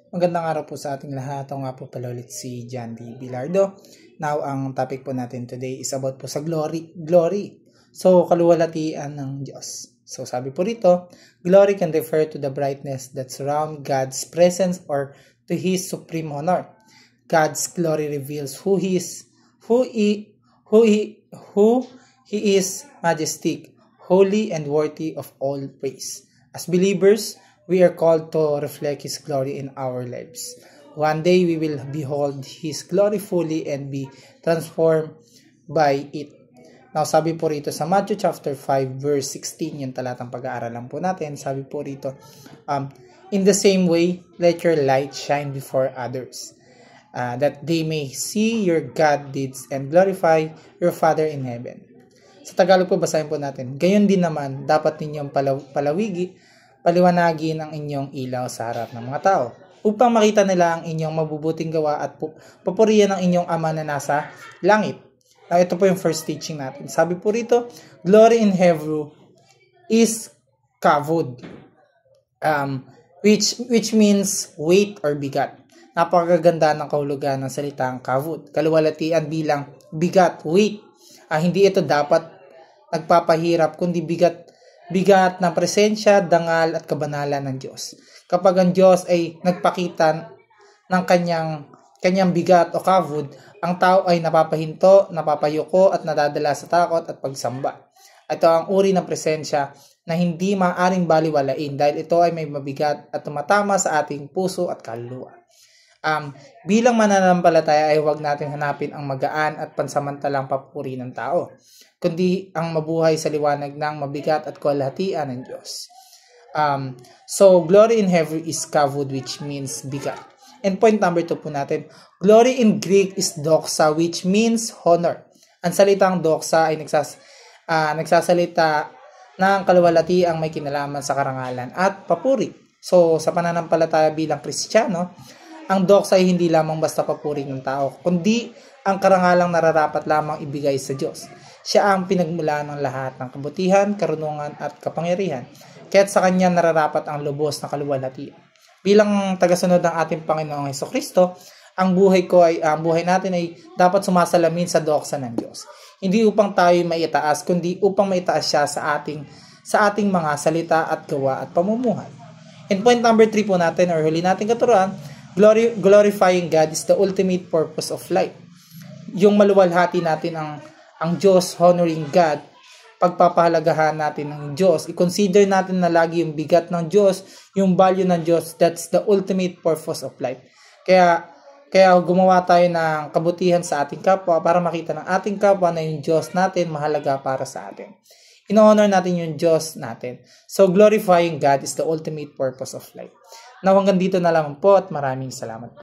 Magandang araw po sa ating lahat. Ako nga po pala ulit si John D. Bilardo. Now, ang topic po natin today is about po sa glory. So, kaluwalhatian ng Diyos. So, sabi po rito, glory can refer to the brightness that surround God's presence or to His supreme honor. God's glory reveals who He is majestic, holy, and worthy of all praise. As believers, we are called to reflect His glory in our lives. One day, we will behold His glory fully and be transformed by it. Now, sabi po rito sa Matthew chapter 5 verse 16, yung talatang pag-aaralan po natin, sabi po rito, in the same way, let your light shine before others, that they may see your God deeds and glorify your Father in heaven. Sa Tagalog po, basahin po natin, gayon din naman, dapat ninyong paliwanagin ang inyong ilaw sa harap ng mga tao, upang makita nila ang inyong mabubuting gawa at papurihan ang inyong Ama na nasa langit. Now, ito po yung first teaching natin. Sabi po rito, glory in Hebrew is kavod, which means weight or bigat. Napakaganda ng kahulugan ng salitang kavod. Kaluwalhatian bilang bigat, weight. Hindi ito dapat nagpapahirap, kundi bigat ng presensya, dangal at kabanalan ng Diyos. Kapag ang Diyos ay nagpakita ng kanyang bigat o kavod, ang tao ay napapahinto, napapayuko at nadadala sa takot at pagsamba. Ito ang uri ng presensya na hindi maaaring baliwalain dahil ito ay may mabigat at tumatama sa ating puso at kaluluwa. Bilang mananampalataya ay huwag natin hanapin ang magaan at pansamantalang papuri ng tao, kundi ang mabuhay sa liwanag ng mabigat at kaluwalhatian ng Diyos. So, glory in Hebrew is kavod, which means bigat. And point number 2 po natin, glory in Greek is doxa, which means honor. Ang salitang doxa ay nagsasalita ng kaluwalhatiang may kinalaman sa karangalan at papuri. So, sa pananampalataya bilang Kristiyano, ang doxa ay hindi lamang basta papuri ng tao, kundi ang karangalang nararapat lamang ibigay sa Diyos. Siya ang pinagmulan ng lahat ng kabutihan, karunungan at kapangyarihan. Kaya't sa Kanya nararapat ang lubos na kaluwalhatian. Bilang tagasunod ng ating Panginoong Hesukristo, ang buhay natin ay dapat sumasalamin sa doxa ng Diyos. Hindi upang tayo maitaas, kundi upang maitaas siya sa ating mga salita at gawa at pamumuhay. And point number 3 po natin, or huli natin katuruan, glorifying God is the ultimate purpose of life. Yung maluwalhati natin ang Diyos, honoring God, pagpapahalagahan natin ng Diyos, i-consider natin na lagi yung bigat ng Diyos, yung value ng Diyos, that's the ultimate purpose of life. Kaya gumawa tayo ng kabutihan sa ating kapwa para makita ng ating kapwa na yung Diyos natin mahalaga para sa atin. In-honor natin yung Diyos natin. So, glorifying God is the ultimate purpose of life. Now, hanggang dito na lamang po at maraming salamat.